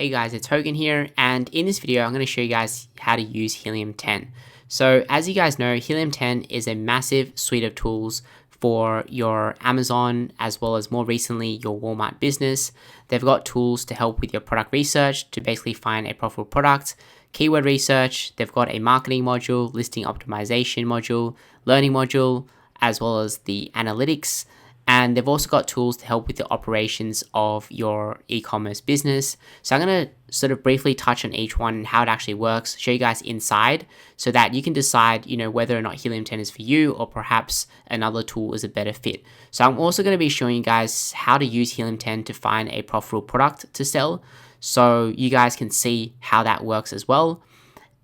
Hey guys, it's Hogan here, and in this video I'm going to show you guys how to use Helium 10. So as you guys know, Helium 10 is a massive suite of tools for your Amazon as well as more recently your Walmart business. They've got tools to help with your product research to basically find a profitable product, keyword research. They've got a marketing module, listing optimization module, learning module, as well as the analytics. And they've also got tools to help with the operations of your e-commerce business. So I'm going to sort of briefly touch on each one and how it actually works, show you guys inside so that you can decide, whether or not Helium 10 is for you or perhaps another tool is a better fit. So I'm also going to be showing you guys how to use Helium 10 to find a profitable product to sell. So you guys can see how that works as well.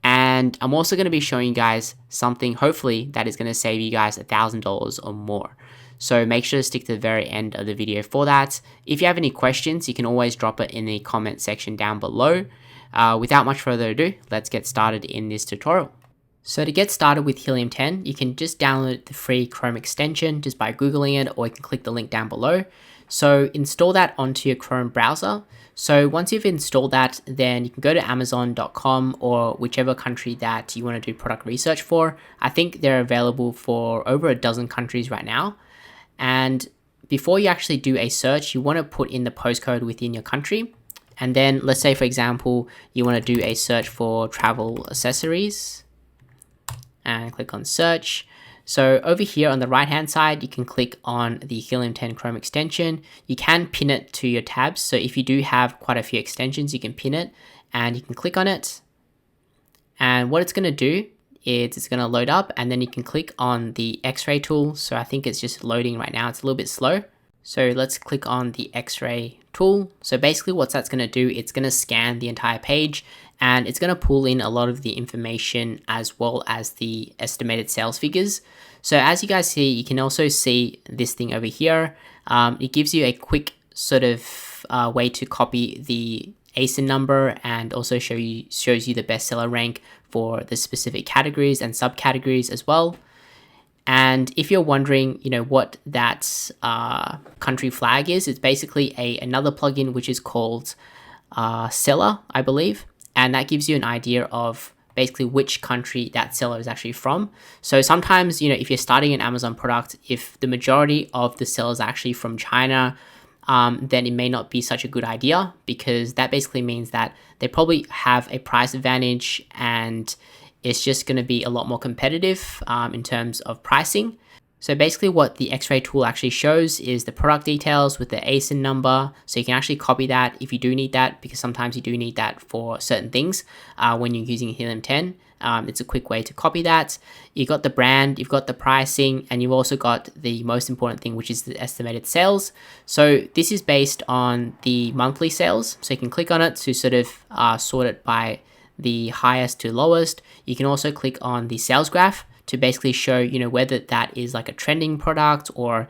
And I'm also going to be showing you guys something, hopefully, that is going to save you guys $1,000 or more. So make sure to stick to the very end of the video for that. If you have any questions, you can always drop it in the comment section down below. Without much further ado, let's get started in this tutorial. So to get started with Helium 10, you can just download the free Chrome extension just by Googling it, or you can click the link down below. So install that onto your Chrome browser. So once you've installed that, then you can go to Amazon.com or whichever country that you want to do product research for. I think they're available for over a dozen countries right now. And before you actually do a search, you want to put in the postcode within your country. And then let's say, for example, you want to do a search for travel accessories and click on search. So over here on the right hand side, you can click on the Helium 10 Chrome extension. You can pin it to your tabs. So if you do have quite a few extensions, you can pin it and you can click on it. And what it's going to do, it's going to load up, and then you can click on the X-ray tool. So I think it's just loading right now. It's a little bit slow. So let's click on the X-ray tool. So basically what that's going to do, it's going to scan the entire page and it's going to pull in a lot of the information as well as the estimated sales figures. So as you guys see, you can also see this thing over here. It gives you a quick sort of way to copy the ASIN number and also shows you the bestseller rank for the specific categories and subcategories as well. And if you're wondering, what that country flag is, it's basically another plugin which is called seller, I believe, and that gives you an idea of basically which country that seller is actually from. So sometimes, if you're starting an Amazon product, if the majority of the sellers are actually from China, then it may not be such a good idea, because that basically means that they probably have a price advantage and it's just going to be a lot more competitive in terms of pricing. So basically what the X-ray tool actually shows is the product details with the ASIN number. So you can actually copy that if you do need that, because sometimes you do need that for certain things when you're using Helium 10. It's a quick way to copy that. You've got the brand, you've got the pricing, and you've also got the most important thing, which is the estimated sales. So this is based on the monthly sales. So you can click on it to sort of sort it by the highest to lowest. You can also click on the sales graph to basically show, whether that is like a trending product or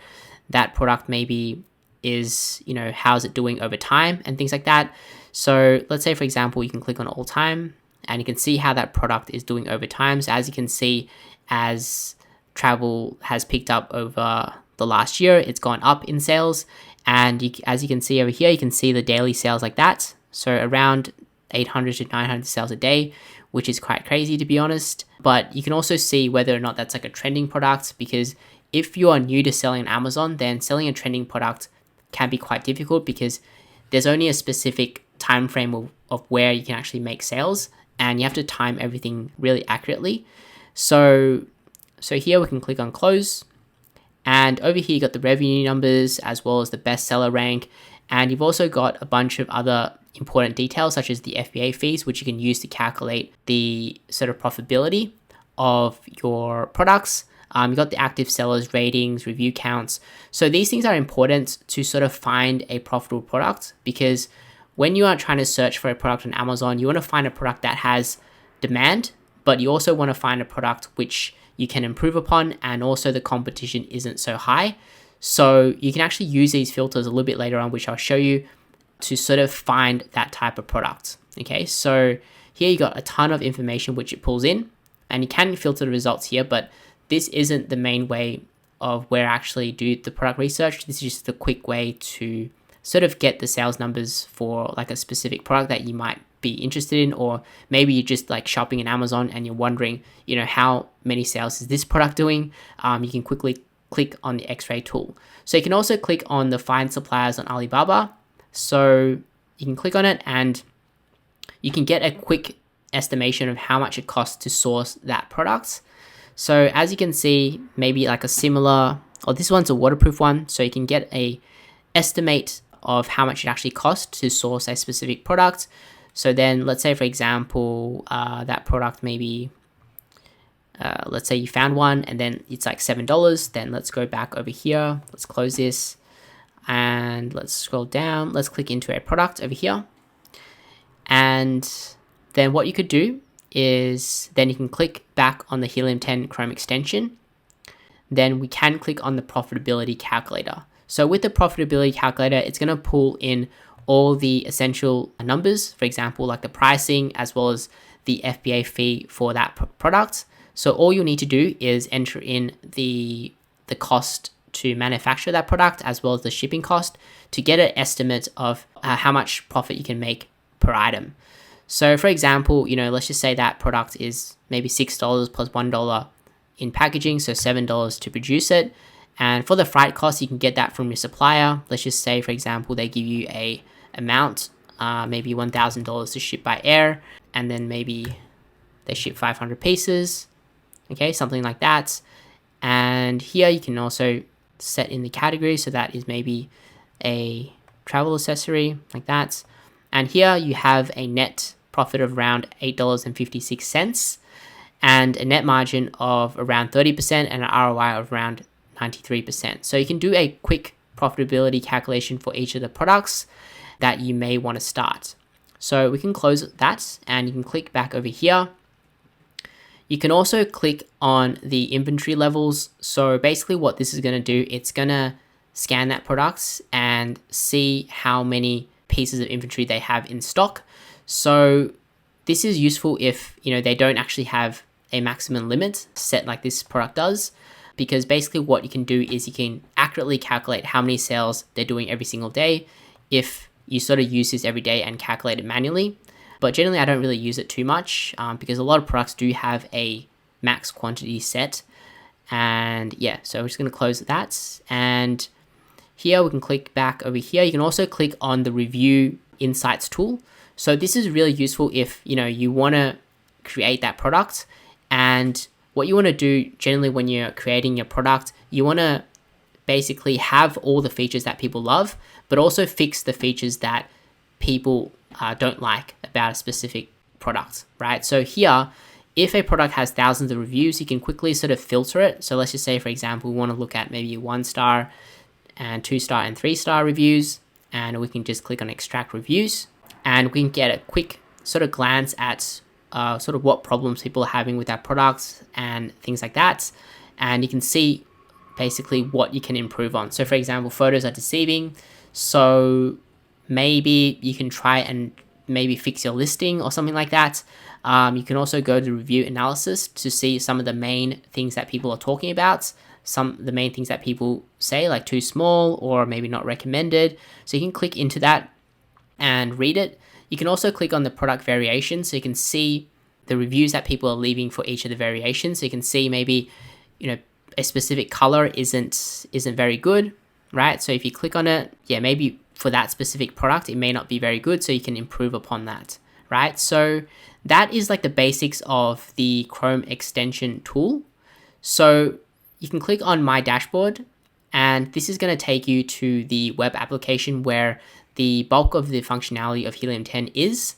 that product maybe is, how's it doing over time and things like that. So let's say, for example, you can click on all time and you can see how that product is doing over time. So as you can see, as travel has picked up over the last year, it's gone up in sales. And as you can see over here, you can see the daily sales like that. So around 800 to 900 sales a day, which is quite crazy, to be honest. But you can also see whether or not that's like a trending product, because if you are new to selling on Amazon, then selling a trending product can be quite difficult because there's only a specific time frame of where you can actually make sales, and you have to time everything really accurately. So here we can click on close, and over here you got the revenue numbers as well as the bestseller rank, and you've also got a bunch of other important details such as the FBA fees, which you can use to calculate the sort of profitability of your products. You've got the active sellers, ratings, review counts. So these things are important to sort of find a profitable product, because when you are trying to search for a product on Amazon, you want to find a product that has demand, but you also want to find a product which you can improve upon, and also the competition isn't so high. So you can actually use these filters a little bit later on, which I'll show you, to sort of find that type of product. Okay, so here you got a ton of information which it pulls in, and you can filter the results here, but this isn't the main way of where I actually do the product research. This is just the quick way to sort of get the sales numbers for like a specific product that you might be interested in, or maybe you're just like shopping in Amazon and you're wondering, how many sales is this product doing. You can quickly click on the X-ray tool. So you can also click on the find suppliers on Alibaba. So you can click on it and you can get a quick estimation of how much it costs to source that product. So as you can see, maybe like a similar, or this one's a waterproof one, so you can get a estimate of how much it actually costs to source a specific product. So then let's say, for example, that product maybe, let's say you found one and then it's like $7. Then let's go back over here. Let's close this and let's scroll down. Let's click into a product over here. And then what you could do is then you can click back on the Helium10 Chrome extension. Then we can click on the profitability calculator. So with the profitability calculator, it's going to pull in all the essential numbers, for example, like the pricing as well as the FBA fee for that product. So all you'll need to do is enter in the cost to manufacture that product as well as the shipping cost to get an estimate of how much profit you can make per item. So for example, let's just say that product is maybe $6 plus $1 in packaging, so $7 to produce it. And for the freight cost, you can get that from your supplier. Let's just say, for example, they give you a amount, maybe $1,000 to ship by air, and then maybe they ship 500 pieces, okay, something like that. And here you can also set in the category, so that is maybe a travel accessory, like that. And here you have a net profit of around $8.56 and a net margin of around 30% and an ROI of around 93%. So you can do a quick profitability calculation for each of the products that you may want to start. So we can close that and you can click back over here. You can also click on the inventory levels. So basically what this is going to do, it's going to scan that product and see how many pieces of inventory they have in stock. So this is useful if they don't actually have a maximum limit set like this product does, because basically what you can do is you can accurately calculate how many sales they're doing every single day if you sort of use this every day and calculate it manually. But generally I don't really use it too much because a lot of products do have a max quantity set. And yeah, so we're just going to close that. And here we can click back over here. You can also click on the review insights tool. So this is really useful if you want to create that product, and what you want to do generally when you're creating your product, you want to basically have all the features that people love, but also fix the features that people don't like about a specific product, right? So here, if a product has thousands of reviews, you can quickly sort of filter it. So let's just say, for example, we want to look at maybe 1-star and 2-star and 3-star reviews, and we can just click on extract reviews, and we can get a quick sort of glance at sort of what problems people are having with that product and things like that. And you can see basically what you can improve on. So for example, photos are deceiving. So maybe you can try and maybe fix your listing or something like that. You can also go to review analysis to see some of the main things that people are talking about. The main things that people say, like too small or maybe not recommended. So you can click into that and read it. You can also click on the product variation, so you can see the reviews that people are leaving for each of the variations. So you can see maybe, a specific color isn't very good, right? So if you click on it, yeah, maybe for that specific product, it may not be very good. So you can improve upon that, right? So that is like the basics of the Chrome extension tool. So you can click on My Dashboard, and this is going to take you to the web application where the bulk of the functionality of Helium10 is.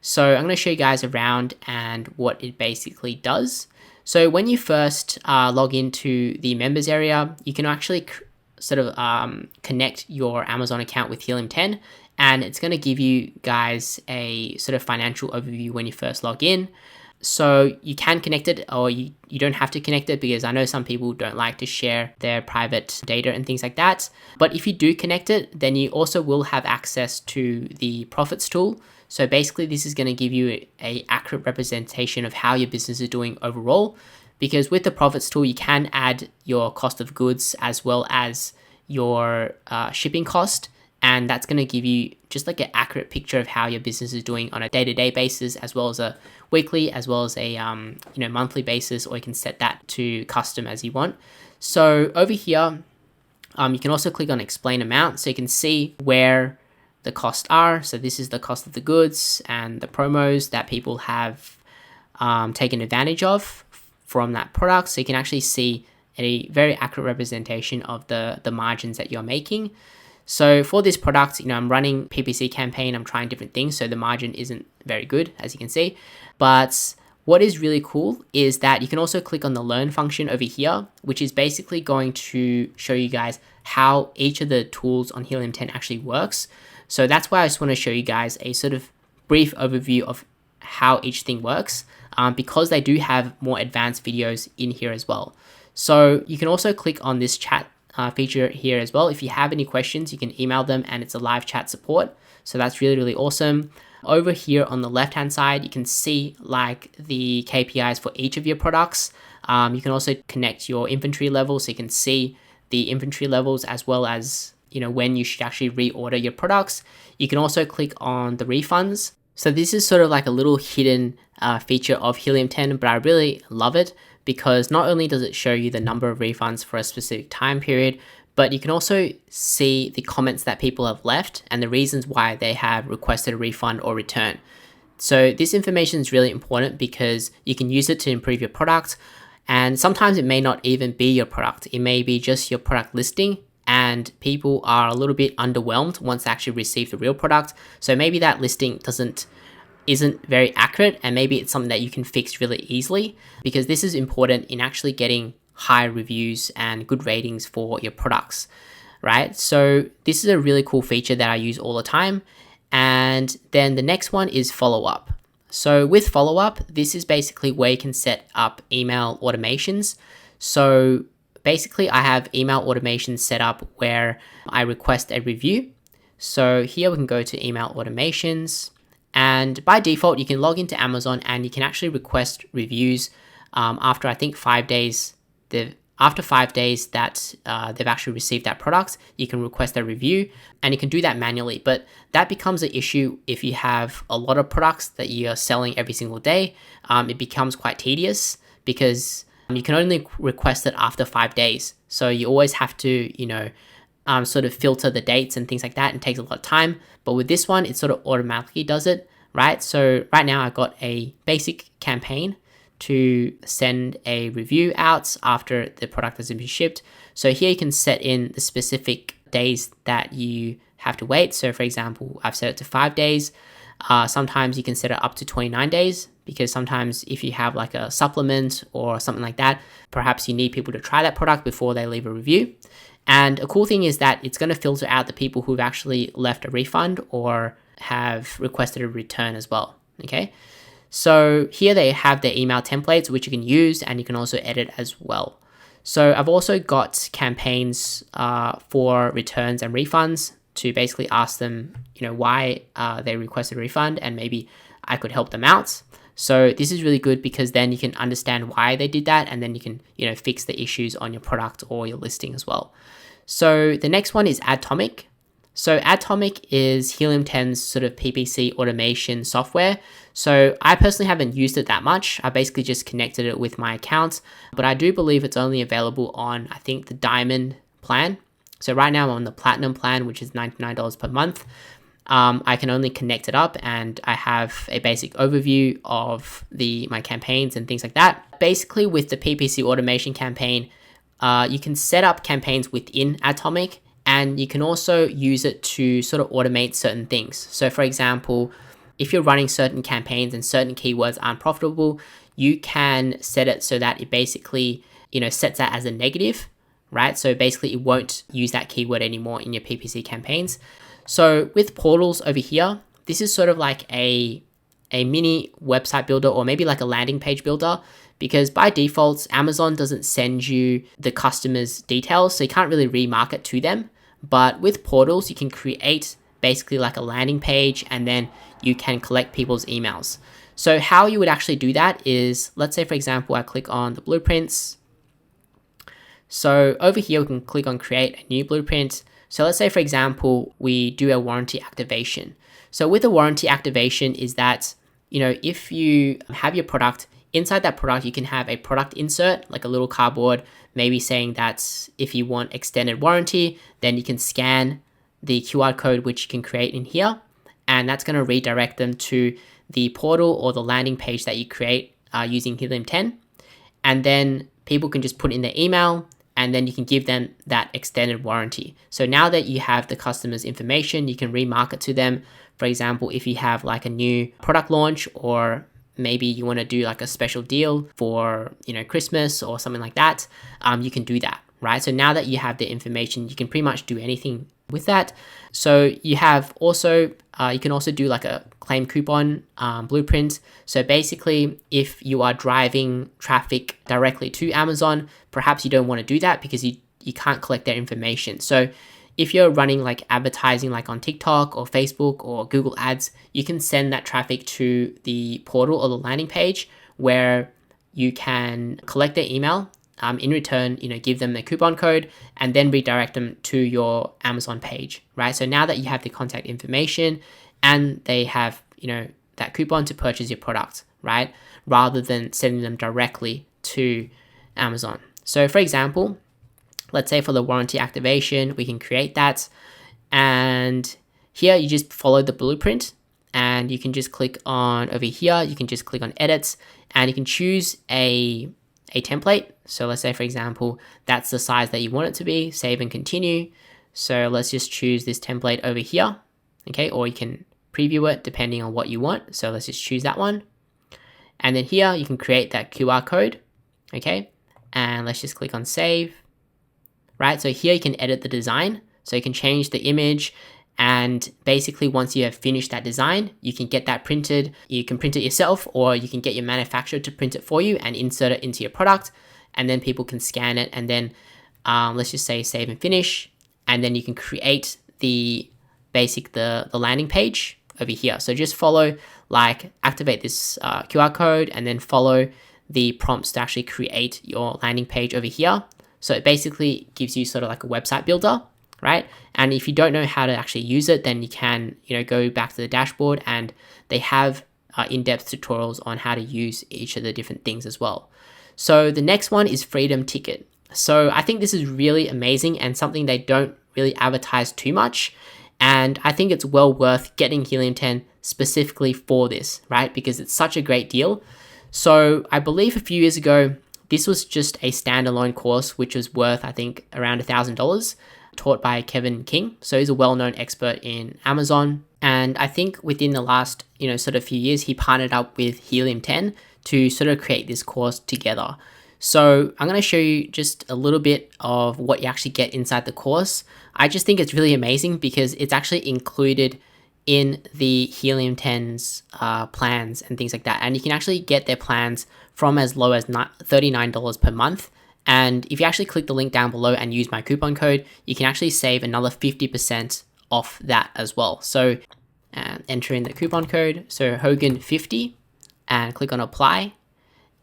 So I'm going to show you guys around and what it basically does. So when you first log into the members area, you can actually sort of connect your Amazon account with Helium10, and it's going to give you guys a sort of financial overview when you first log in. So you can connect it, or you don't have to connect it, because I know some people don't like to share their private data and things like that. But if you do connect it, then you also will have access to the profits tool. So basically this is going to give you an accurate representation of how your business is doing overall, because with the profits tool, you can add your cost of goods as well as your shipping cost. and that's going to give you just like an accurate picture of how your business is doing on a day-to-day basis, as well as a weekly, as well as a monthly basis, or you can set that to custom as you want. So over here, you can also click on explain amount, so you can see where the costs are. So this is the cost of the goods and the promos that people have taken advantage of from that product. So you can actually see a very accurate representation of the margins that you're making. So for this product, I'm running PPC campaign, I'm trying different things, so the margin isn't very good, as you can see. But what is really cool is that you can also click on the learn function over here, which is basically going to show you guys how each of the tools on Helium 10 actually works. So that's why I just want to show you guys a sort of brief overview of how each thing works, because they do have more advanced videos in here as well. So you can also click on this chat feature here as well. If you have any questions, you can email them, and it's a live chat support. So that's really, really awesome. Over here on the left hand side, you can see like the KPIs for each of your products. You can also connect your inventory levels, so you can see the inventory levels as well as when you should actually reorder your products. You can also click on the refunds. So this is sort of like a little hidden feature of Helium 10, but I really love it, because not only does it show you the number of refunds for a specific time period, but you can also see the comments that people have left and the reasons why they have requested a refund or return. So this information is really important because you can use it to improve your product, and sometimes it may not even be your product. It may be just your product listing, and people are a little bit underwhelmed once they actually receive the real product. So maybe that listing isn't very accurate, and maybe it's something that you can fix really easily, because this is important in actually getting high reviews and good ratings for your products, right? So this is a really cool feature that I use all the time. And then the next one is follow up. So with follow up, this is basically where you can set up email automations. So basically I have email automations set up where I request a review. So here we can go to email automations, and by default, you can log into Amazon and you can actually request reviews after I think 5 days. After 5 days that they've actually received that product, you can request a review, and you can do that manually. But that becomes an issue if you have a lot of products that you're selling every single day. It becomes quite tedious because you can only request it after 5 days. So you always have to, sort of filter the dates and things like that, and it takes a lot of time. But with this one, it sort of automatically does it, right? So right now I got a basic campaign to send a review out after the product has been shipped. So here you can set in the specific days that you have to wait. So for example, I've set it to 5 days. Sometimes you can set it up to 29 days, because sometimes if you have like a supplement or something like that, perhaps you need people to try that product before they leave a review. And a cool thing is that it's going to filter out the people who've actually left a refund or have requested a return as well. Okay. So here they have their email templates, which you can use, and you can also edit as well. So I've also got campaigns for returns and refunds to basically ask them, why they requested a refund, and maybe I could help them out. So this is really good because then you can understand why they did that, and then you can, fix the issues on your product or your listing as well. So the next one is Atomic. So Atomic is Helium 10's sort of PPC automation software. So I personally haven't used it that much. I basically just connected it with my account, but I do believe it's only available on, I think, the Diamond plan. So right now I'm on the Platinum plan, which is $99 per month. I can only connect it up, and I have a basic overview of my campaigns and things like that. Basically with the PPC automation campaign, you can set up campaigns within Atomic, and you can also use it to sort of automate certain things. So for example, if you're running certain campaigns and certain keywords aren't profitable, you can set it so that it basically, sets that as a negative, right? So basically it won't use that keyword anymore in your PPC campaigns. So with portals over here, this is sort of like a mini website builder, or maybe like a landing page builder, because by default, Amazon doesn't send you the customer's details, so you can't really remarket to them. But with portals, you can create basically like a landing page, and then you can collect people's emails. So how you would actually do that is, let's say for example, I click on the blueprints. So over here, we can click on create a new blueprint. So let's say, for example, we do a warranty activation. So with a warranty activation is that, if you have your product, inside that product, you can have a product insert, like a little cardboard, maybe saying that if you want extended warranty, then you can scan the QR code, which you can create in here. And that's going to redirect them to the portal or the landing page that you create using Helium10. And then people can just put in their email, and then you can give them that extended warranty. So now that you have the customer's information, you can remarket to them. For example, if you have like a new product launch, or maybe you want to do like a special deal for, Christmas or something like that, you can do that, right? So now that you have the information, you can pretty much do anything with that. So you have also, you can also do like a claim coupon blueprint. So basically, if you are driving traffic directly to Amazon, perhaps you don't want to do that because you can't collect their information. So if you're running like advertising like on TikTok or Facebook or Google Ads, you can send that traffic to the portal or the landing page where you can collect their email. In return, give them the coupon code and then redirect them to your Amazon page, right? So now that you have the contact information and they have, that coupon to purchase your product, right? Rather than sending them directly to Amazon. So for example, let's say for the warranty activation, we can create that. And here you just follow the blueprint and you can just click on over here. You can just click on edits and you can choose a template. So let's say, for example, that's the size that you want it to be, save and continue. So let's just choose this template over here. Okay. Or you can preview it depending on what you want. So let's just choose that one. And then here you can create that QR code. Okay. And let's just click on save. Right. So here you can edit the design. So you can change the image. And basically, once you have finished that design, you can get that printed. You can print it yourself, or you can get your manufacturer to print it for you and insert it into your product. And then people can scan it. And then let's just say save and finish. And then you can create the landing page over here. So just follow, like activate this QR code and then follow the prompts to actually create your landing page over here. So it basically gives you sort of like a website builder, right? And if you don't know how to actually use it, then you can, go back to the dashboard and they have in-depth tutorials on how to use each of the different things as well. So the next one is Freedom Ticket. So I think this is really amazing and something they don't really advertise too much. And I think it's well worth getting Helium10 specifically for this, right? Because it's such a great deal. So I believe a few years ago, this was just a standalone course, which was worth, I think, around $1,000, taught by Kevin King. So he's a well-known expert in Amazon. And I think within the last, sort of few years, he partnered up with Helium10 to sort of create this course together. So I'm going to show you just a little bit of what you actually get inside the course. I just think it's really amazing because it's actually included in the Helium10's plans and things like that. And you can actually get their plans from as low as $39 per month. And if you actually click the link down below and use my coupon code, you can actually save another 50% off that as well. So enter in the coupon code, so Hogan50, and click on apply.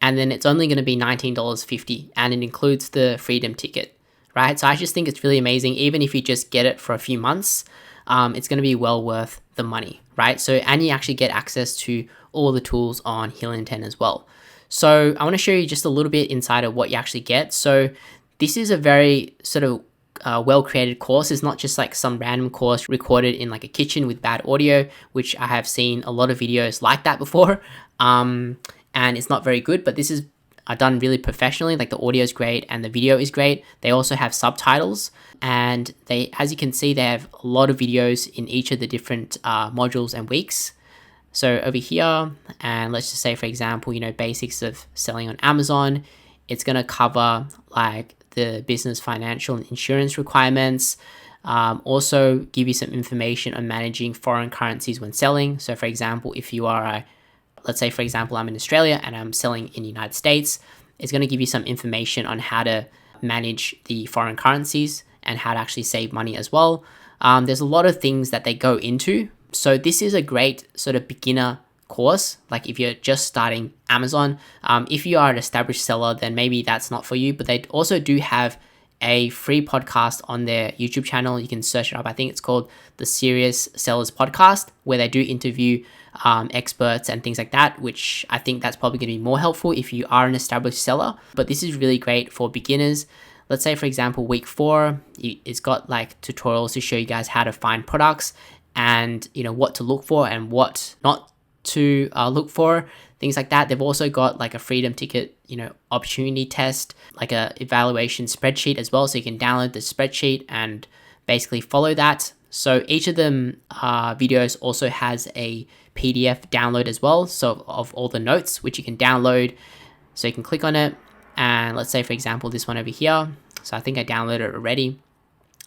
And then it's only going to be $19.50 and it includes the Freedom Ticket, right? So I just think it's really amazing. Even if you just get it for a few months, it's going to be well worth the money, right? So, and you actually get access to all the tools on Helium10 as well. So I want to show you just a little bit inside of what you actually get. So this is a very sort of well-created course. It's not just like some random course recorded in like a kitchen with bad audio, which I have seen a lot of videos like that before. And it's not very good, but this is done really professionally. Like the audio is great and the video is great. They also have subtitles, and they, as you can see, they have a lot of videos in each of the different modules and weeks. So over here, and let's just say, for example, basics of selling on Amazon, it's going to cover like the business, financial, and insurance requirements. Also give you some information on managing foreign currencies when selling. So for example, if you are let's say, for example, I'm in Australia and I'm selling in the United States, it's going to give you some information on how to manage the foreign currencies and how to actually save money as well. There's a lot of things that they go into. So this is a great sort of beginner course. Like if you're just starting Amazon, if you are an established seller, then maybe that's not for you, but they also do have a free podcast on their YouTube channel. You can search it up. I think it's called the Serious Sellers Podcast, where they do interview experts and things like that, which I think that's probably going to be more helpful if you are an established seller. But this is really great for beginners. Let's say, for example, week 4, it's got like tutorials to show you guys how to find products and, you know, what to look for and what not to look for, things like that. They've also got like a freedom ticket, you know, opportunity test, like a evaluation spreadsheet as well. So you can download the spreadsheet and basically follow that. So each of them videos also has a PDF download as well. So of all the notes, which you can download. So you can click on it. And let's say, for example, this one over here. So I think I downloaded it already,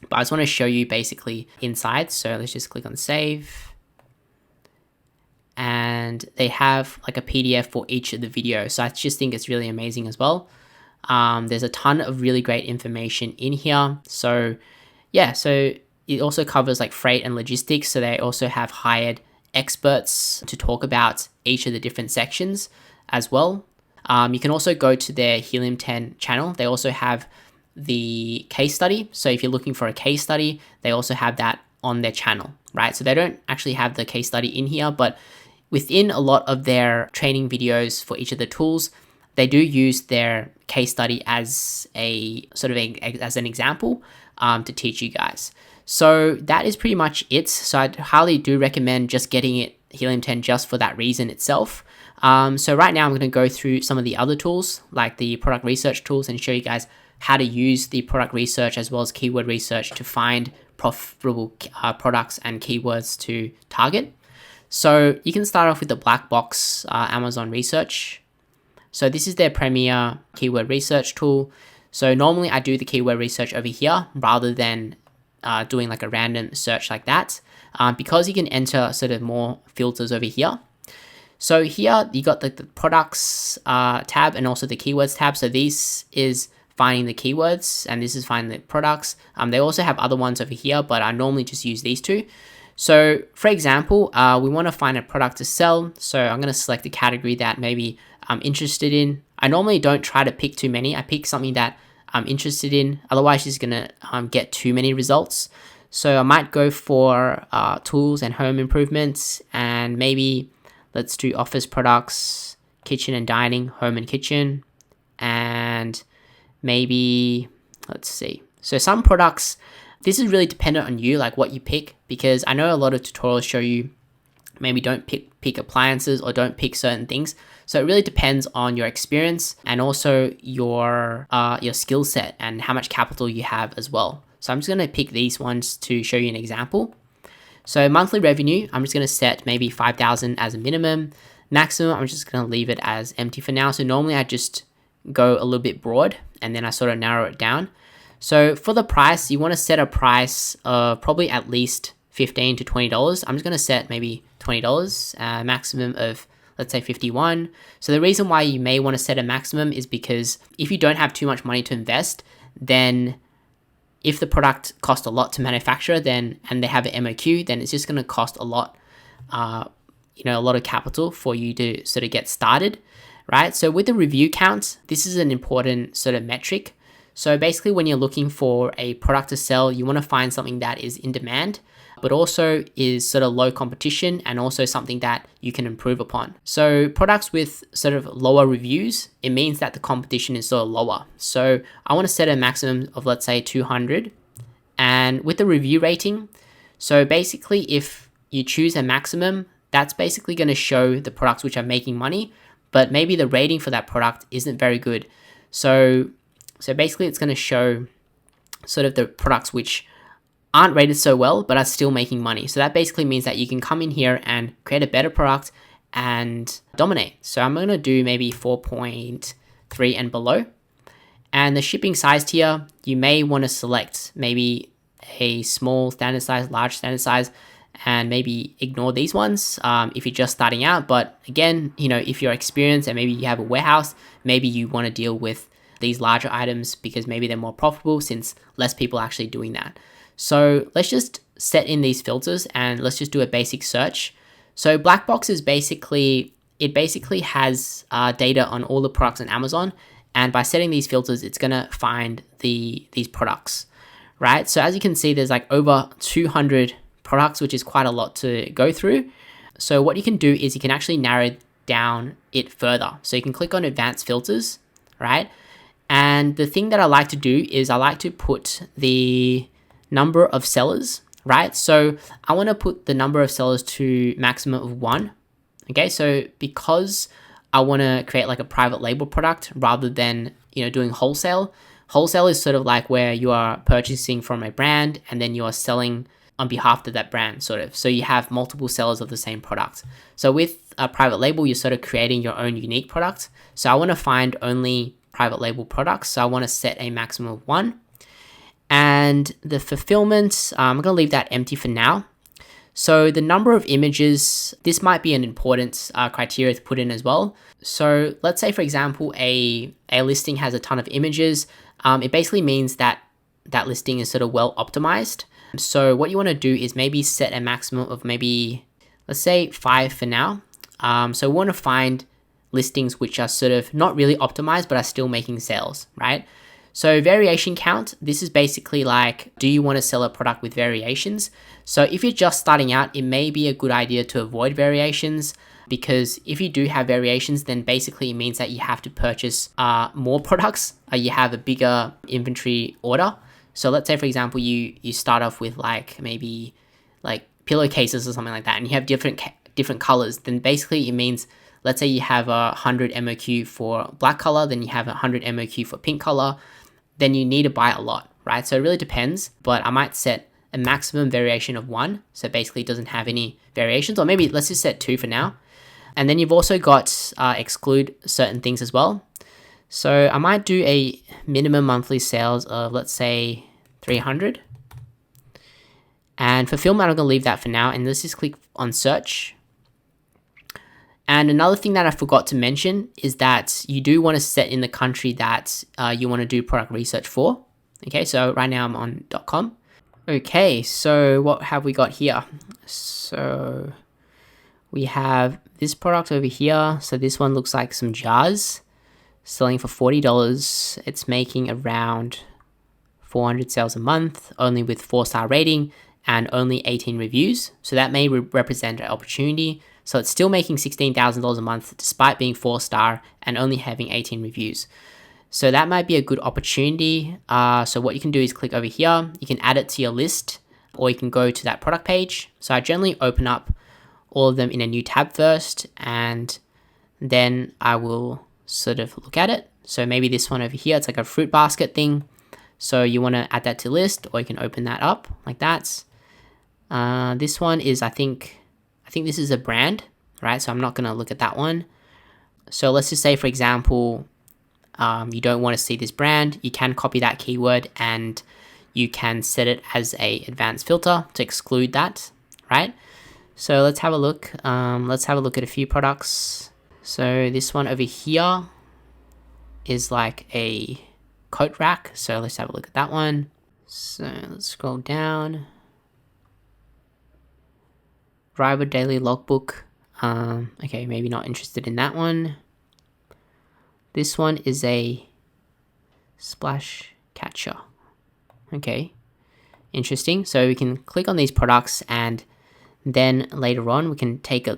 but I just want to show you basically inside. So let's just click on save. And they have like a PDF for each of the videos. So I just think it's really amazing as well. There's a ton of really great information in here. So yeah, so it also covers like freight and logistics. So they also have hired experts to talk about each of the different sections as well. You can also go to their Helium10 channel. They also have the case study. So if you're looking for a case study, they also have that on their channel, right? So they don't actually have the case study in here, but within a lot of their training videos for each of the tools, they do use their case study as a sort of as an example to teach you guys. So that is pretty much it. So I highly do recommend just getting it Helium10 just for that reason itself. So right now I'm going to go through some of the other tools like the product research tools and show you guys how to use the product research as well as keyword research to find profitable products and keywords to target. So you can start off with the Blackbox Amazon research. So this is their premier keyword research tool. So normally I do the keyword research over here rather than doing like a random search like that, because you can enter sort of more filters over here. So here you got the products tab and also the keywords tab. So this is finding the keywords and this is finding the products. They also have other ones over here, but I normally just use these two. So for example, we want to find a product to sell. So I'm going to select a category that maybe I'm interested in. I normally don't try to pick too many. I pick something that I'm interested in. Otherwise, it's going to get too many results. So I might go for tools and home improvements, and maybe let's do office products, kitchen and dining, home and kitchen, and maybe, let's see. So some products, this is really dependent on you, like what you pick, because I know a lot of tutorials show you maybe don't pick appliances or don't pick certain things. So it really depends on your experience and also your skill set and how much capital you have as well. So I'm just going to pick these ones to show you an example. So monthly revenue, I'm just going to set maybe 5,000 as a minimum. Maximum, I'm just going to leave it as empty for now. So normally I just go a little bit broad and then I sort of narrow it down. So for the price, you want to set a price of probably at least $15 to $20. I'm just going to set maybe $20, maximum of, let's say 51. So the reason why you may want to set a maximum is because if you don't have too much money to invest, then if the product costs a lot to manufacture, and they have an MOQ, then it's just going to cost a lot, a lot of capital for you to sort of get started, right? So with the review count, this is an important sort of metric. So basically when you're looking for a product to sell, you want to find something that is in demand, but also is sort of low competition and also something that you can improve upon. So products with sort of lower reviews, it means that the competition is sort of lower. So I want to set a maximum of, let's say 200. And with the review rating, so basically if you choose a maximum, that's basically going to show the products which are making money, but maybe the rating for that product isn't very good. So basically it's going to show sort of the products which aren't rated so well, but are still making money. So that basically means that you can come in here and create a better product and dominate. So I'm going to do maybe 4.3 and below. And the shipping size tier, you may want to select maybe a small standard size, large standard size, and maybe ignore these ones if you're just starting out. But again, if you're experienced and maybe you have a warehouse, maybe you want to deal with these larger items because maybe they're more profitable since less people are actually doing that. So let's just set in these filters and let's just do a basic search. So Blackbox is basically has data on all the products on Amazon, And by setting these filters, it's going to find these products, right? So as you can see, there's like over 200 products, which is quite a lot to go through. So what you can do is you can actually narrow down it further. So you can click on advanced filters, right? And the thing that I like to do is I like to put the number of sellers, right? So I want to put the number of sellers to maximum of 1. Okay, so because I want to create like a private label product rather than, doing wholesale. Wholesale is sort of like where you are purchasing from a brand and then you are selling on behalf of that brand, sort of. So you have multiple sellers of the same product. So with a private label, you're sort of creating your own unique product. So I want to find only private label products. So I want to set a maximum of 1. And the fulfillment, I'm going to leave that empty for now. So the number of images, this might be an important criteria to put in as well. So let's say, for example, a listing has a ton of images. It basically means that that listing is sort of well optimized. So what you want to do is maybe set a maximum of maybe, let's say 5 for now. So we want to find listings which are sort of not really optimized, but are still making sales, right? So variation count, this is basically like, do you want to sell a product with variations? So if you're just starting out, it may be a good idea to avoid variations, because if you do have variations, then basically it means that you have to purchase more products, you have a bigger inventory order. So let's say, for example, you start off with like maybe like pillowcases or something like that, and you have different colors, then basically it means, let's say you have 100 MOQ for black color, then you have 100 MOQ for pink color, then you need to buy a lot, right? So it really depends, but I might set a maximum variation of 1. So basically it doesn't have any variations, or maybe let's just set 2 for now. And then you've also got exclude certain things as well. So I might do a minimum monthly sales of, let's say 300. And fulfillment, I'm gonna leave that for now. And let's just click on search. And another thing that I forgot to mention is that you do want to set in the country that you want to do product research for. Okay, so right now I'm on .com. Okay, so what have we got here? So we have this product over here. So this one looks like some jars selling for $40. It's making around 400 sales a month, only with 4-star rating and only 18 reviews. So that may represent an opportunity. So it's still making $16,000 a month despite being 4-star and only having 18 reviews. So that might be a good opportunity. So what you can do is click over here. You can add it to your list, or you can go to that product page. So I generally open up all of them in a new tab first, and then I will sort of look at it. So maybe this one over here, it's like a fruit basket thing. So you want to add that to list, or you can open that up like that. This one is, I think this is a brand, right? So I'm not going to look at that one. So let's just say, for example, you don't want to see this brand. You can copy that keyword and you can set it as a advanced filter to exclude that, right? So let's have a look. Let's have a look at a few products. So this one over here is like a coat rack. So let's have a look at that one. So let's scroll down. Driver daily logbook. Okay, maybe not interested in that one. This one is a splash catcher. Okay, interesting. So we can click on these products, and then later on we can take a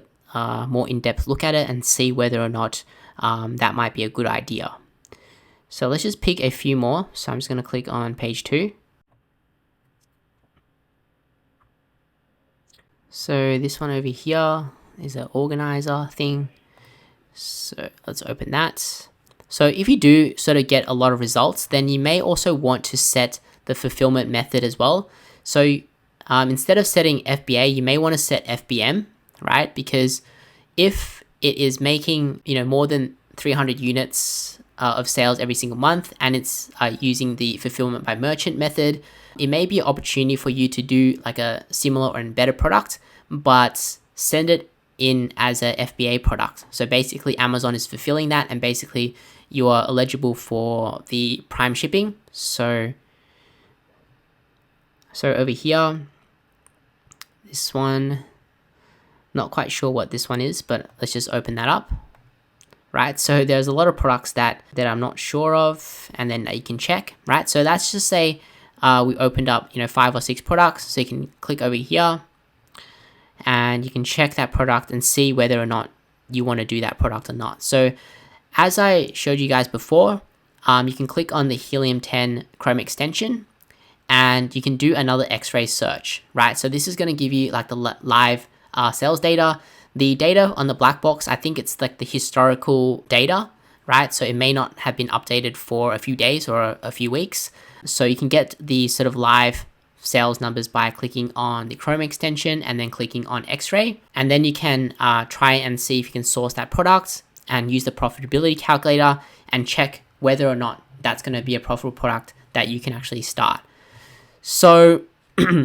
more in-depth look at it and see whether or not that might be a good idea. So let's just pick a few more. So I'm just going to click on page 2. So this one over here is an organizer thing. So let's open that. So if you do sort of get a lot of results, then you may also want to set the fulfillment method as well. So instead of setting FBA, you may want to set FBM, right? Because if it is making more than 300 units of sales every single month, and it's using the fulfillment by merchant method, it may be an opportunity for you to do like a similar or better product, but send it in as a FBA product. So basically Amazon is fulfilling that, and basically you are eligible for the prime shipping. So over here, this one, not quite sure what this one is, but let's just open that up. right? So there's a lot of products that I'm not sure of, and then you can check, right? So let's just say we opened up 5 or 6 products, so you can click over here and you can check that product and see whether or not you want to do that product or not. So as I showed you guys before, you can click on the Helium10 Chrome extension and you can do another X-ray search, right? So this is going to give you like the live sales data. The data on the Blackbox, I think it's like the historical data, right? So it may not have been updated for a few days or a few weeks. So you can get the sort of live sales numbers by clicking on the Chrome extension and then clicking on X-ray. And then you can try and see if you can source that product and use the profitability calculator and check whether or not that's going to be a profitable product that you can actually start. So,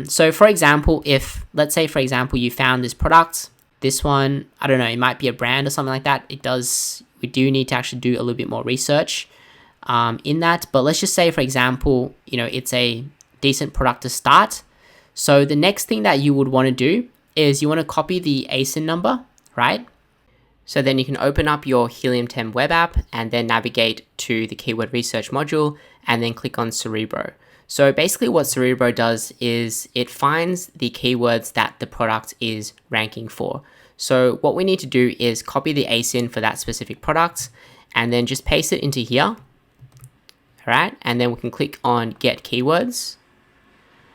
so for example, if let's say, for example, you found this product, this one, I don't know, it might be a brand or something like that. We do need to actually do a little bit more research in that. But let's just say, for example, it's a decent product to start. So the next thing that you would want to do is you want to copy the ASIN number, right? So then you can open up your Helium10 web app and then navigate to the keyword research module and then click on Cerebro. So basically what Cerebro does is it finds the keywords that the product is ranking for. So what we need to do is copy the ASIN for that specific product and then just paste it into here. All right, and then we can click on Get Keywords.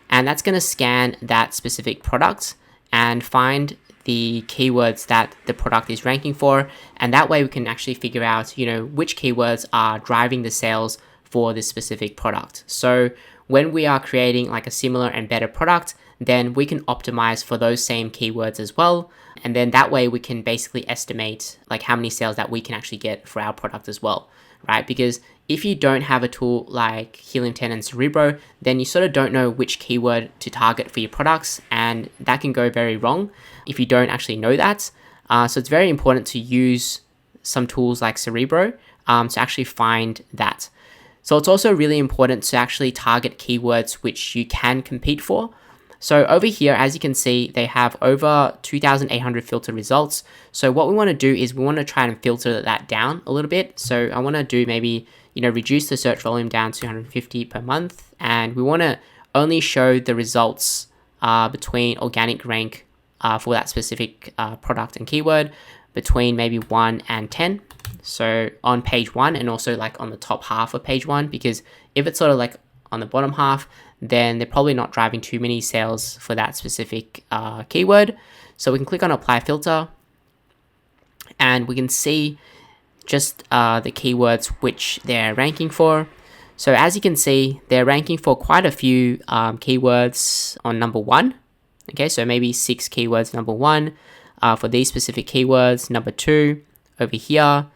And that's going to scan that specific product and find the keywords that the product is ranking for. And that way we can actually figure out, which keywords are driving the sales for this specific product. So when we are creating like a similar and better product, then we can optimize for those same keywords as well. And then that way we can basically estimate like how many sales that we can actually get for our product as well, right? Because if you don't have a tool like Helium10 and Cerebro, then you sort of don't know which keyword to target for your products, and that can go very wrong if you don't actually know that. So it's very important to use some tools like Cerebro to actually find that. So it's also really important to actually target keywords which you can compete for. So over here, as you can see, they have over 2,800 filter results. So what we want to do is we want to try and filter that down a little bit. So I want to do maybe, reduce the search volume down to 150 per month. And we want to only show the results between organic rank for that specific product and keyword between maybe 1 and 10. So on page 1 and also like on the top half of page 1, because if it's sort of like on the bottom half, then they're probably not driving too many sales for that specific keyword. So we can click on apply filter and we can see just the keywords which they're ranking for. So as you can see, they're ranking for quite a few keywords on number 1. Okay, so maybe 6 keywords number 1 for these specific keywords, number 2 over here.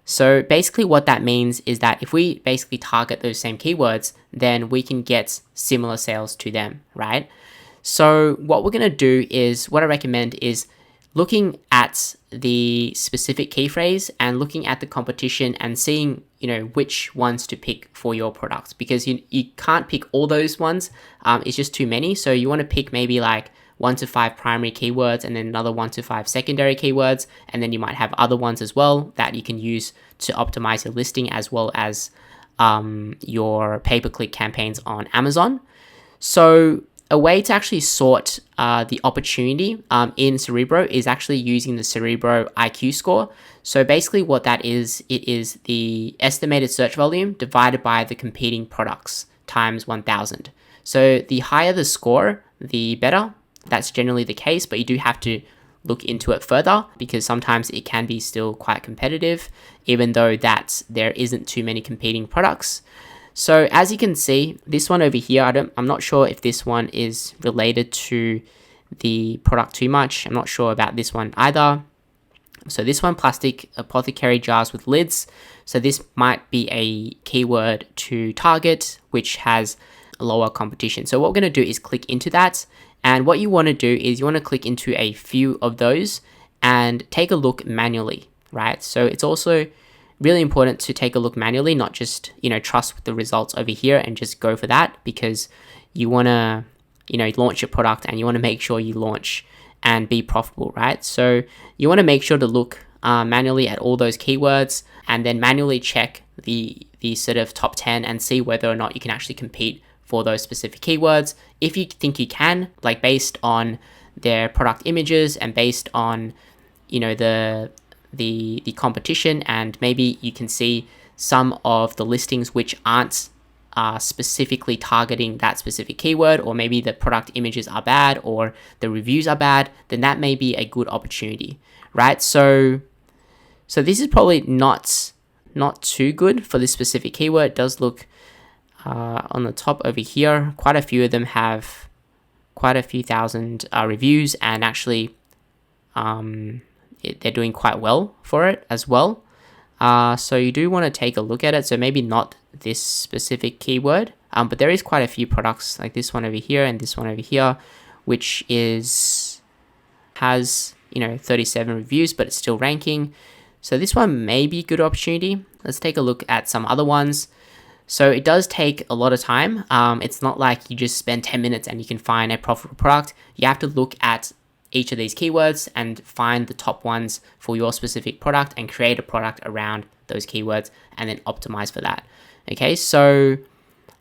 So basically what that means is that if we basically target those same keywords, then we can get similar sales to them, right? So what we're going to do is, what I recommend is looking at the specific key phrase and looking at the competition and seeing, which ones to pick for your product, because you can't pick all those ones. It's just too many. So you want to pick maybe like 1 to 5 primary keywords and then another 1 to 5 secondary keywords. And then you might have other ones as well that you can use to optimize your listing as well as your pay-per-click campaigns on Amazon. So a way to actually sort the opportunity in Cerebro is actually using the Cerebro IQ score. So basically what that is, it is the estimated search volume divided by the competing products times 1,000. So the higher the score, the better. That's generally the case, but you do have to look into it further because sometimes it can be still quite competitive, even though that there isn't too many competing products. So as you can see, this one over here, I'm not sure if this one is related to the product too much. I'm not sure about this one either. So this one, plastic apothecary jars with lids. So this might be a keyword to target, which has lower competition. So what we're going to do is click into that. And what you want to do is you want to click into a few of those and take a look manually, right? So it's also really important to take a look manually, not just, trust the results over here and just go for that, because you want to, launch your product and you want to make sure you launch and be profitable, right? So you want to make sure to look manually at all those keywords, and then manually check the sort of top 10 and see whether or not you can actually compete for those specific keywords. If you think you can, like based on their product images and based on, you know, the competition, and maybe you can see some of the listings which aren't specifically targeting that specific keyword, or maybe the product images are bad or the reviews are bad, then that may be a good opportunity, right? So this is probably not too good for this specific keyword. It does look on the top over here, quite a few of them have quite a few thousand reviews, and actually they're doing quite well for it as well. So you do want to take a look at it. So maybe not this specific keyword, but there is quite a few products like this one over here and this one over here, which has 37 reviews, but it's still ranking. So this one may be a good opportunity. Let's take a look at some other ones. So it does take a lot of time. It's not like you just spend 10 minutes and you can find a profitable product. You have to look at each of these keywords and find the top ones for your specific product and create a product around those keywords and then optimize for that. Okay, so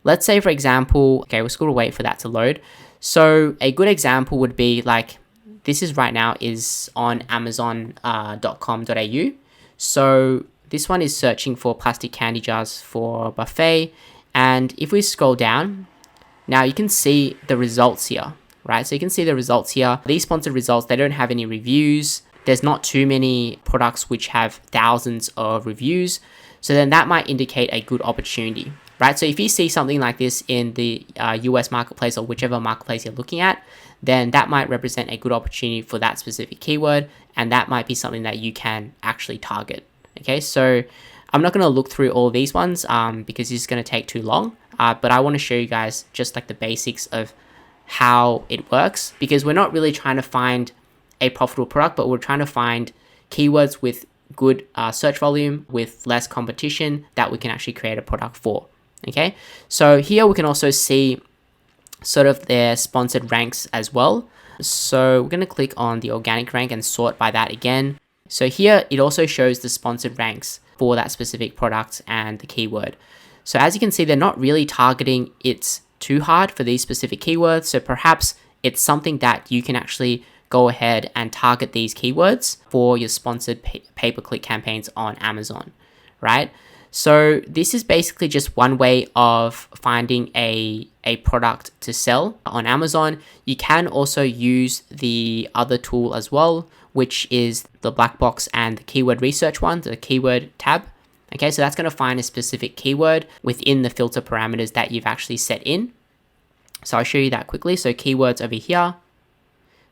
let's say, for example, okay, we're just gonna wait for that to load. So a good example would be like, this is right now is on amazon.com.au. So this one is searching for plastic candy jars for buffet. And if we scroll down, now you can see the results here, right? So you can see the results here. These sponsored results, they don't have any reviews. There's not too many products which have thousands of reviews. So then that might indicate a good opportunity, right? So if you see something like this in the US marketplace or whichever marketplace you're looking at, then that might represent a good opportunity for that specific keyword. And that might be something that you can actually target. Okay, so I'm not going to look through all these ones because it's going to take too long. But I want to show you guys just like the basics of how it works, because we're not really trying to find a profitable product, but we're trying to find keywords with good search volume, with less competition, that we can actually create a product for. Okay, so here we can also see sort of their sponsored ranks as well. So we're going to click on the organic rank and sort by that again. So here it also shows the sponsored ranks for that specific product and the keyword. So as you can see, they're not really targeting it too hard for these specific keywords. So perhaps it's something that you can actually go ahead and target these keywords for your sponsored pay-per-click campaigns on Amazon, right? So this is basically just one way of finding a product to sell on Amazon. You can also use the other tool as well, which is the Blackbox and the keyword research one, the keyword tab. Okay, so that's going to find a specific keyword within the filter parameters that you've actually set in. So I'll show you that quickly. So keywords over here.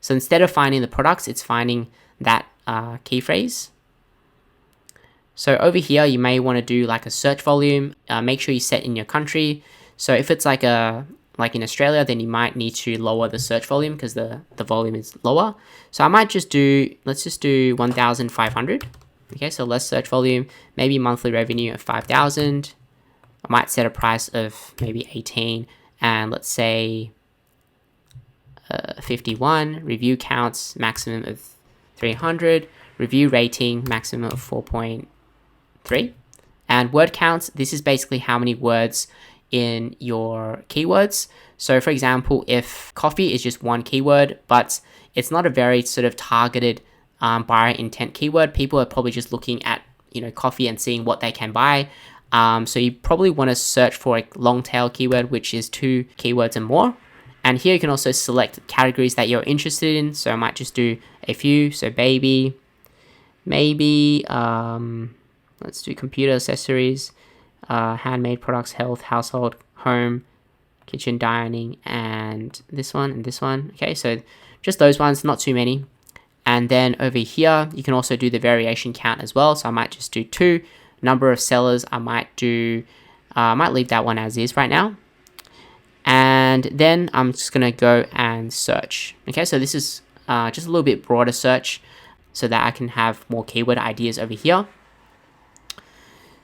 So instead of finding the products, it's finding that key phrase. So over here, you may want to do like a search volume. Make sure you set in your country. So if it's like in Australia, then you might need to lower the search volume because the volume is lower. So I might just do, let's just do 1,500. Okay, so less search volume, maybe monthly revenue of 5,000. I might set a price of maybe 18, and let's say 51. Review counts, maximum of 300. Review rating, maximum of 4.3. And word counts, this is basically how many words in your keywords. So for example, if coffee is just one keyword, but it's not a very sort of targeted buyer intent keyword, people are probably just looking at, coffee and seeing what they can buy. So you probably want to search for a long tail keyword, which is 2 keywords and more. And here you can also select categories that you're interested in. So I might just do a few. So baby, maybe, let's do computer accessories, handmade products, health, household, home, kitchen, dining, and this one and this one. Okay, so just those ones, not too many. And then over here, you can also do the variation count as well. So I might just do 2. Number of sellers, I might leave that one as is right now. And then I'm just going to go and search. Okay, so this is just a little bit broader search so that I can have more keyword ideas over here.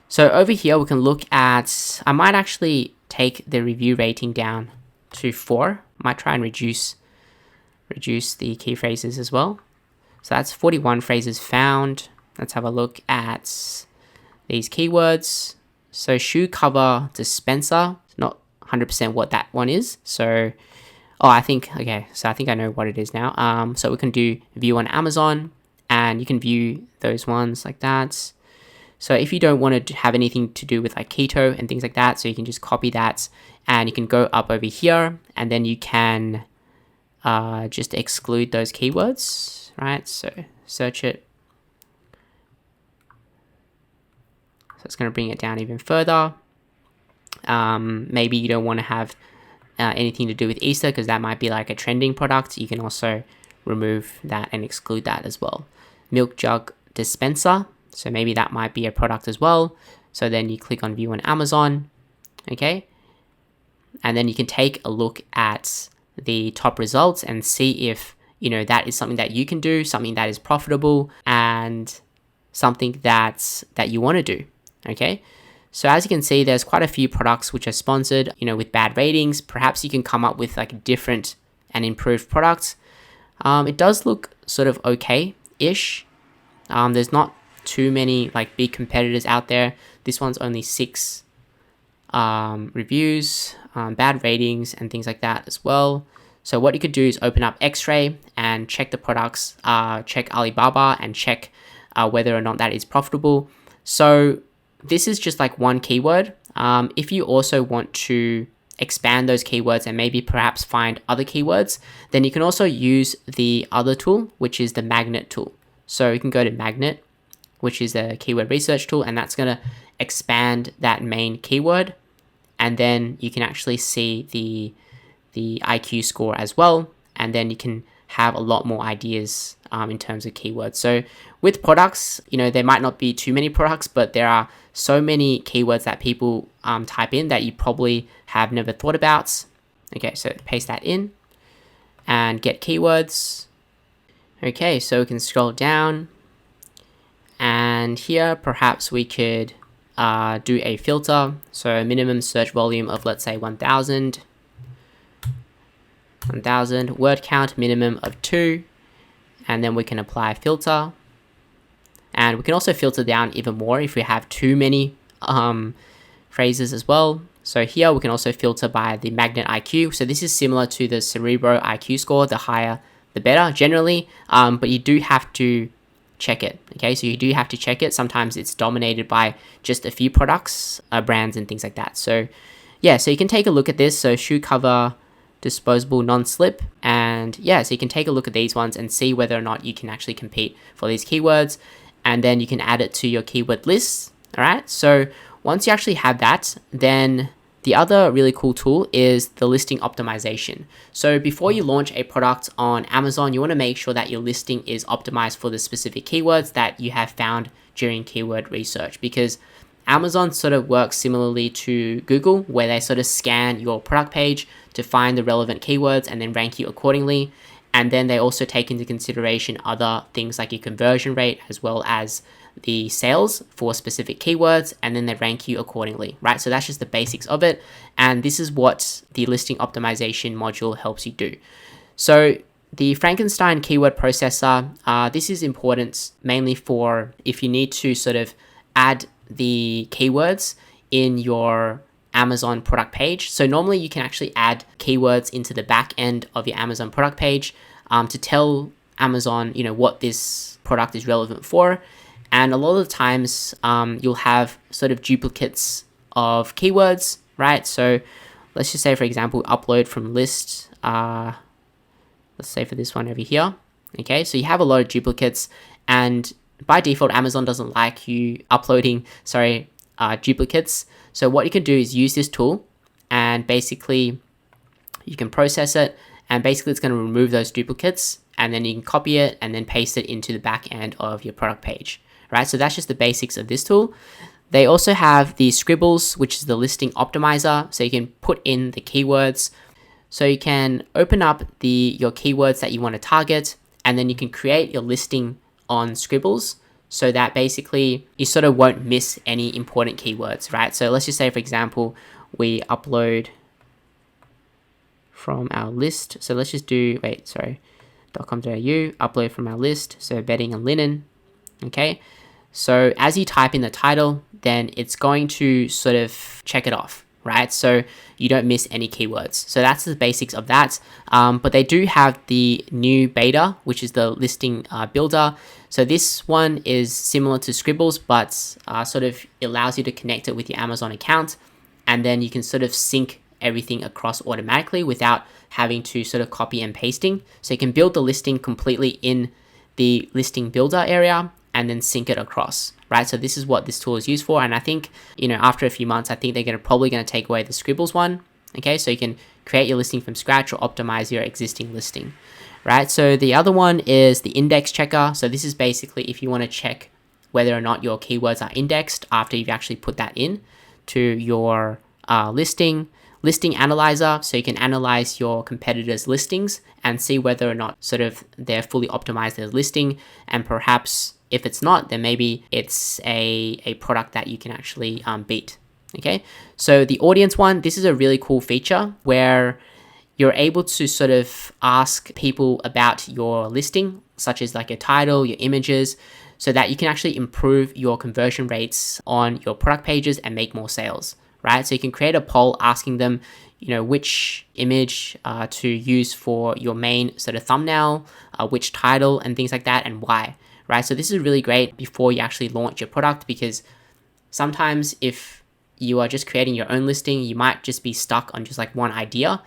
So over here, we can look at, I might actually take the review rating down to 4. Might try and reduce the key phrases as well. So that's 41 phrases found. let's have a look at these keywords. So shoe cover dispenser, not 100% what that one is. So, oh, I think I know what it is now. So we can do view on Amazon, and you can view those ones like that. So if you don't want to have anything to do with like keto and things like that, so you can just copy that, and you can go up over here, and then you can just exclude those keywords, right? So search it. So it's going to bring it down even further. Maybe you don't want to have anything to do with Easter because that might be like a trending product. You can also remove that and exclude that as well. Milk jug dispenser. So maybe that might be a product as well. So then you click on view on Amazon. Okay. And then you can take a look at the top results and see if, that is something that you can do, something that is profitable, and something that you want to do. Okay. So as you can see, there's quite a few products which are sponsored, with bad ratings. Perhaps you can come up with like different and improved products. It does look sort of okay-ish. There's not too many like big competitors out there. This one's only 6 reviews, bad ratings, and things like that as well. So what you could do is open up X-Ray and check the products, check Alibaba, and check whether or not that is profitable. So this is just like one keyword. If you also want to expand those keywords and maybe perhaps find other keywords, then you can also use the other tool, which is the magnet tool. So you can go to magnet, which is a keyword research tool, and that's going to expand that main keyword. And then you can actually see the IQ score as well. And then you can have a lot more ideas in terms of keywords. So with products, there might not be too many products, but there are so many keywords that people type in that you probably have never thought about. Okay, so paste that in and get keywords. Okay, so we can scroll down, and here perhaps we could do a filter. So a minimum search volume of, let's say, 1,000, word count minimum of 2, and then we can apply a filter. And we can also filter down even more if we have too many phrases as well. So here we can also filter by the magnet IQ. So this is similar to the Cerebro IQ score. The higher, the better generally, but you do have to check it. Okay, so you do have to check it. Sometimes it's dominated by just a few products, brands, and things like that. So yeah, so you can take a look at this. So shoe cover, disposable non-slip, and yeah, so you can take a look at these ones and see whether or not you can actually compete for these keywords, and then you can add it to your keyword list. All right, so once you actually have that, then the other really cool tool is the listing optimization. So before you launch a product on Amazon, you want to make sure that your listing is optimized for the specific keywords that you have found during keyword research, because Amazon sort of works similarly to Google, where they sort of scan your product page to find the relevant keywords and then rank you accordingly. And then they also take into consideration other things like your conversion rate as well as the sales for specific keywords, and then they rank you accordingly, right? So that's just the basics of it. And this is what the listing optimization module helps you do. So the Frankenstein keyword processor, this is important mainly for if you need to sort of add the keywords in your Amazon product page. So normally you can actually add keywords into the back end of your Amazon product page to tell Amazon, what this product is relevant for. And a lot of the times you'll have sort of duplicates of keywords, right? So let's just say, for example, upload from list. Let's say for this one over here. Okay, so you have a lot of duplicates, and by default, Amazon doesn't like you uploading, duplicates. So what you can do is use this tool, and basically you can process it, and basically it's going to remove those duplicates, and then you can copy it and then paste it into the back end of your product page, right? So that's just the basics of this tool. They also have the Scribbles, which is the listing optimizer. So you can put in the keywords. So you can open up your keywords that you want to target, and then you can create your listing on Scribbles so that basically you sort of won't miss any important keywords, right? So let's just say, for example, we upload from our list. So let's just do, .com.au, upload from our list. So bedding and linen. Okay. So as you type in the title, then it's going to sort of check it off, right? So you don't miss any keywords. So that's the basics of that. But they do have the new beta, which is the listing builder. So this one is similar to Scribbles, but sort of allows you to connect it with your Amazon account. And then you can sort of sync everything across automatically without having to sort of copy and pasting. So you can build the listing completely in the listing builder area and then sync it across, right? So this is what this tool is used for. And I think, after a few months, I think they're probably going to take away the Scribbles one. Okay, so you can create your listing from scratch or optimize your existing listing, right? So the other one is the index checker. So this is basically if you want to check whether or not your keywords are indexed after you've actually put that in to your listing analyzer. So you can analyze your competitors' listings and see whether or not sort of they're fully optimized as listing. And perhaps if it's not, then maybe it's a product that you can actually beat. Okay, so the audience one, this is a really cool feature where you're able to sort of ask people about your listing, such as like your title, your images, so that you can actually improve your conversion rates on your product pages and make more sales, right? So you can create a poll asking them, which image to use for your main sort of thumbnail, which title and things like that, and why, right? So this is really great before you actually launch your product, because sometimes if you are just creating your own listing, you might just be stuck on just like one idea.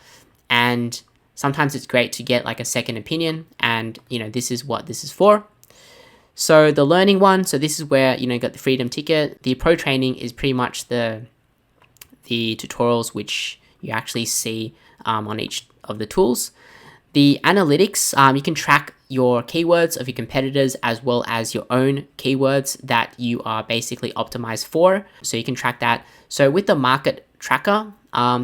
And sometimes it's great to get like a second opinion, and this is what this is for. So the learning one, so this is where you got the freedom ticket. The pro training is pretty much the tutorials which you actually see on each of the tools. The analytics, you can track your keywords of your competitors as well as your own keywords that you are basically optimized for. So you can track that. So with the market tracker,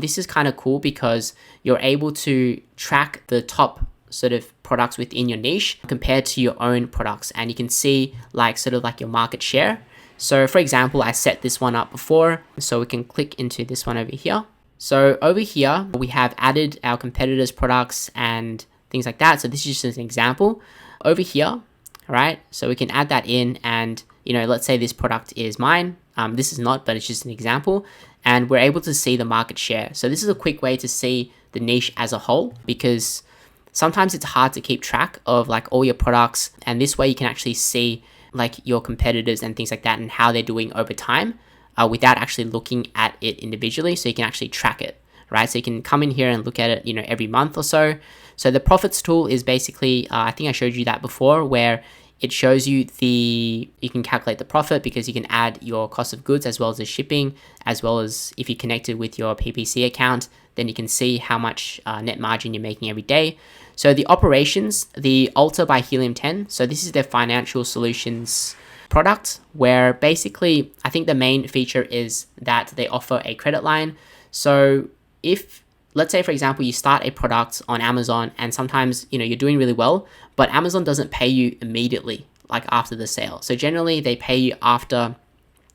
this is kind of cool because you're able to track the top sort of products within your niche compared to your own products, and you can see like sort of like your market share. So for example, I set this one up before, so we can click into this one over here. So over here, we have added our competitors' products and things like that. So this is just an example over here, all right? So we can add that in, and let's say this product is mine. This is not, but it's just an example. And we're able to see the market share. So this is a quick way to see the niche as a whole, because sometimes it's hard to keep track of like all your products. And this way you can actually see like your competitors and things like that and how they're doing over time. Without actually looking at it individually, so you can actually track it, right? So you can come in here and look at it, every month or so. So the profits tool is basically, I think I showed you that before, where it shows you you can calculate the profit because you can add your cost of goods as well as the shipping, as well as if you connected with your PPC account, then you can see how much net margin you're making every day. So the operations, the Alta by Helium10, so this is their financial solutions product, where basically I think the main feature is that they offer a credit line. So if, let's say for example, you start a product on Amazon and sometimes you're doing really well, but Amazon doesn't pay you immediately like after the sale. So generally they pay you after,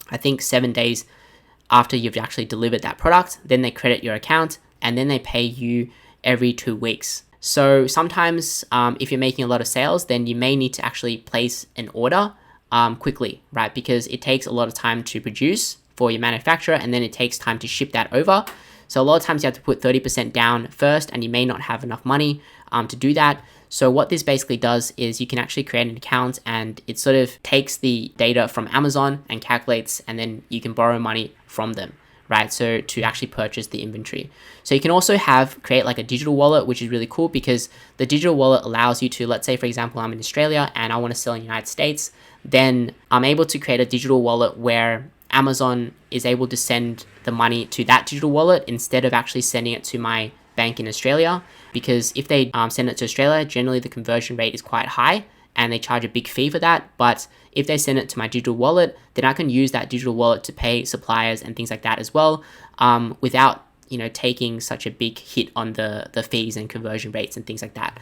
I think 7 days after you've actually delivered that product, then they credit your account, and then they pay you every 2 weeks. So sometimes if you're making a lot of sales, then you may need to actually place an order quickly, right? Because it takes a lot of time to produce for your manufacturer, and then it takes time to ship that over. So a lot of times you have to put 30% down first, and you may not have enough money to do that. So what this basically does is you can actually create an account, and it sort of takes the data from Amazon and calculates, and then you can borrow money from them, right? So to actually purchase the inventory. So you can also create like a digital wallet, which is really cool because the digital wallet allows you to, let's say for example, I'm in Australia and I want to sell in the United States, then I'm able to create a digital wallet where Amazon is able to send the money to that digital wallet instead of actually sending it to my bank in Australia. Because if they send it to Australia, generally the conversion rate is quite high and they charge a big fee for that. But if they send it to my digital wallet, then I can use that digital wallet to pay suppliers and things like that as well, without taking such a big hit on the fees and conversion rates and things like that.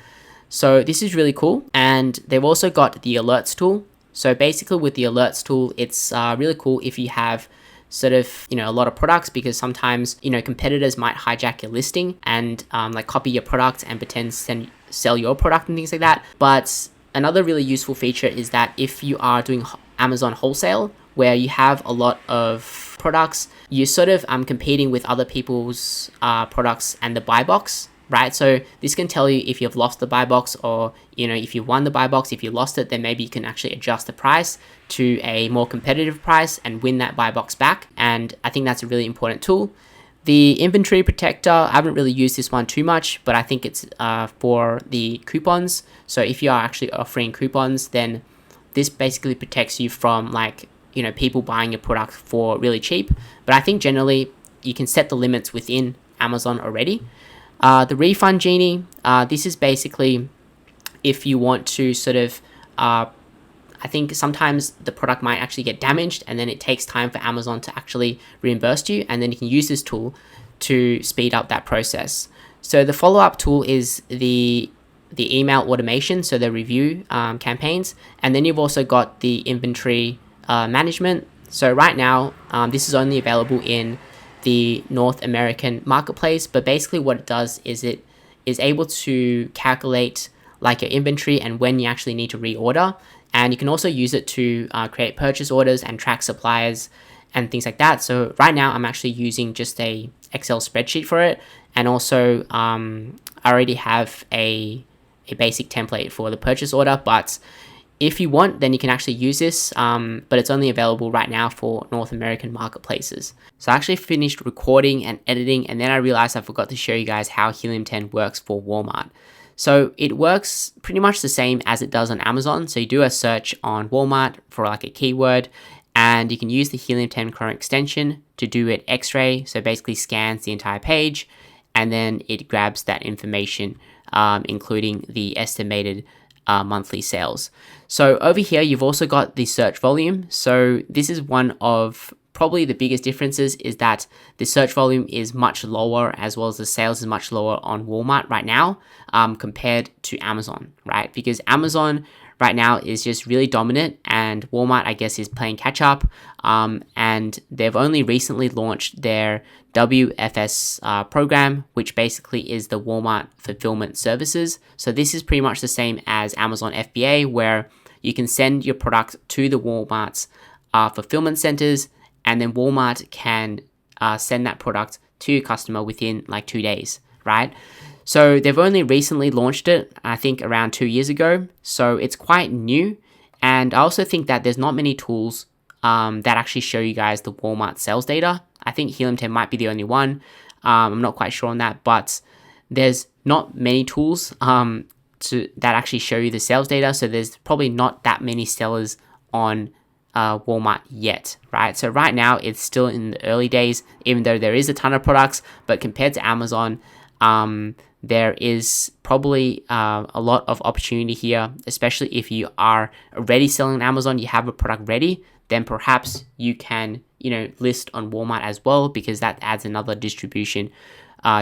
So this is really cool. And they've also got the alerts tool. So basically with the alerts tool, it's really cool if you have sort of, a lot of products, because sometimes, competitors might hijack your listing and like copy your product and pretend to sell your product and things like that. But another really useful feature is that if you are doing Amazon wholesale, where you have a lot of products. You sort of competing with other people's products and the buy box, right? So this can tell you if you've lost the buy box, or if you won the buy box. If you lost it, then maybe you can actually adjust the price to a more competitive price and win that buy box back. And I think that's a really important tool. The inventory protector, I haven't really used this one too much, but I think it's for the coupons. So if you are actually offering coupons, then this basically protects you from people buying your product for really cheap. But I think generally you can set the limits within Amazon already. The refund genie, this is basically if you want to sort of I think sometimes the product might actually get damaged, and then it takes time for Amazon to actually reimburse you, and then you can use this tool to speed up that process. So the follow-up tool is the email automation, so the review campaigns, and then you've also got the inventory management. So right now, this is only available in the North American marketplace, but basically what it does is it is able to calculate like your inventory and when you actually need to reorder. And you can also use it to create purchase orders and track suppliers and things like that. So right now I'm actually using just a Excel spreadsheet for it. And also I already have a basic template for the purchase order. But if you want, then you can actually use this, but it's only available right now for North American marketplaces. So I actually finished recording and editing, and then I realized I forgot to show you guys how Helium 10 works for Walmart. So it works pretty much the same as it does on Amazon. So you do a search on Walmart for like a keyword, and you can use the Helium 10 Chrome extension to do it X-ray. So basically scans the entire page, and then it grabs that information, including the estimated monthly sales. So over here, you've also got the search volume. So this is one of probably the biggest differences, is that the search volume is much lower, as well as the sales is much lower on Walmart right now compared to Amazon, right? Because Amazon right now is just really dominant, and Walmart, I guess, is playing catch up. And they've only recently launched their WFS program, which basically is the Walmart fulfillment services. So this is pretty much the same as Amazon FBA, where you can send your product to the Walmart's fulfillment centers, and then Walmart can send that product to your customer within like 2 days, right? So they've only recently launched it, I think around 2 years ago. So it's quite new. And I also think that there's not many tools that actually show you guys the Walmart sales data. I think Helium 10 might be the only one. I'm not quite sure on that, but there's not many tools that actually show you the sales data. So there's probably not that many sellers on Walmart yet, right? So right now it's still in the early days, even though there is a ton of products, but compared to Amazon, there is probably a lot of opportunity here, especially if you are already selling on Amazon, you have a product ready, then perhaps you can, list on Walmart as well, because that adds another distribution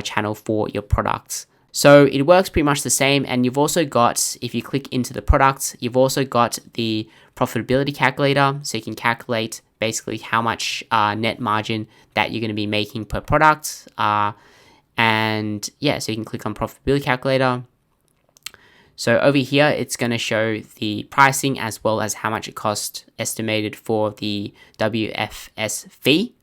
channel for your products. So it works pretty much the same. And you've also got, if you click into the products, you've also got the profitability calculator. So you can calculate basically how much net margin that you're going to be making per product. And yeah, so you can click on profitability calculator. So over here, it's going to show the pricing as well as how much it costs estimated for the WFS fee.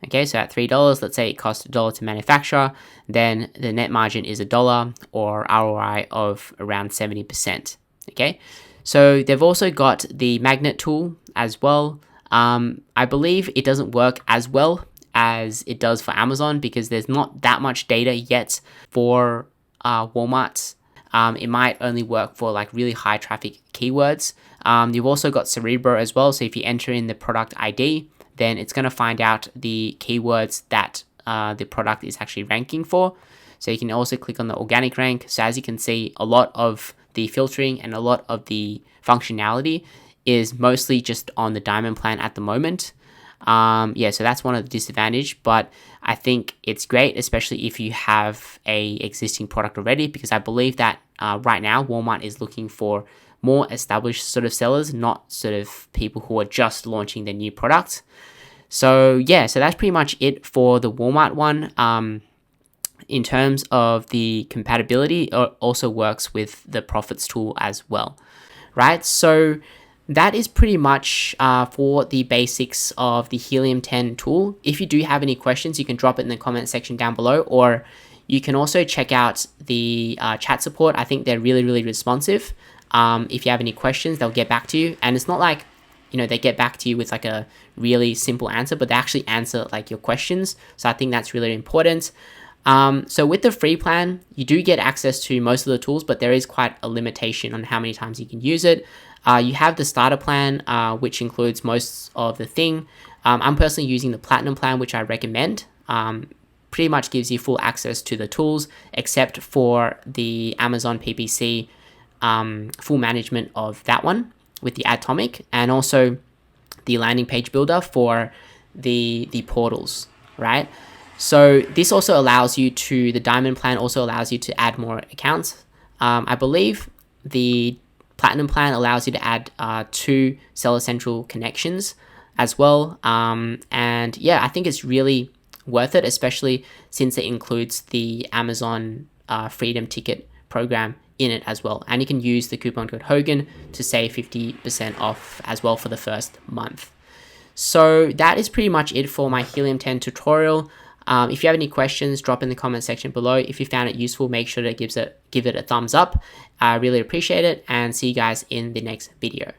Okay, so at $3, let's say it costs $1 to manufacture, then the net margin is $1, or ROI of around 70%. Okay, so they've also got the magnet tool as well. I believe it doesn't work as well as it does for Amazon, because there's not that much data yet for Walmart. It might only work for like really high traffic keywords. You've also got Cerebro as well. So if you enter in the product ID, then it's going to find out the keywords that the product is actually ranking for. So you can also click on the organic rank. So as you can see, a lot of the filtering and a lot of the functionality is mostly just on the diamond plan at the moment. Yeah, so that's one of the disadvantages, but I think it's great, especially if you have a existing product already, because I believe that right now Walmart is looking for more established sort of sellers, not sort of people who are just launching their new product. So yeah, so that's pretty much it for the Walmart one. In terms of the compatibility, it also works with the Profits tool as well, right? So that is pretty much for the basics of the Helium 10 tool. If you do have any questions, you can drop it in the comment section down below, or you can also check out the chat support. I think they're really, really responsive. If you have any questions, they'll get back to you. And it's not like, they get back to you with like a really simple answer, but they actually answer like your questions. So I think that's really important. So with the free plan, you do get access to most of the tools, but there is quite a limitation on how many times you can use it. You have the starter plan, which includes most of the thing. I'm personally using the platinum plan, which I recommend. Pretty much gives you full access to the tools, except for the Amazon PPC, full management of that one with the Atomic, and also the landing page builder for the portals, right? So this also allows you to, the diamond plan also allows you to add more accounts. I believe the platinum plan allows you to add 2 Seller Central connections as well. And yeah, I think it's really worth it, especially since it includes the Amazon Freedom Ticket program in it as well. And you can use the coupon code Hogan to save 50% off as well for the first month. So that is pretty much it for my Helium 10 tutorial. If you have any questions, drop in the comment section below. If you found it useful, make sure to give it a thumbs up. I really appreciate it, and see you guys in the next video.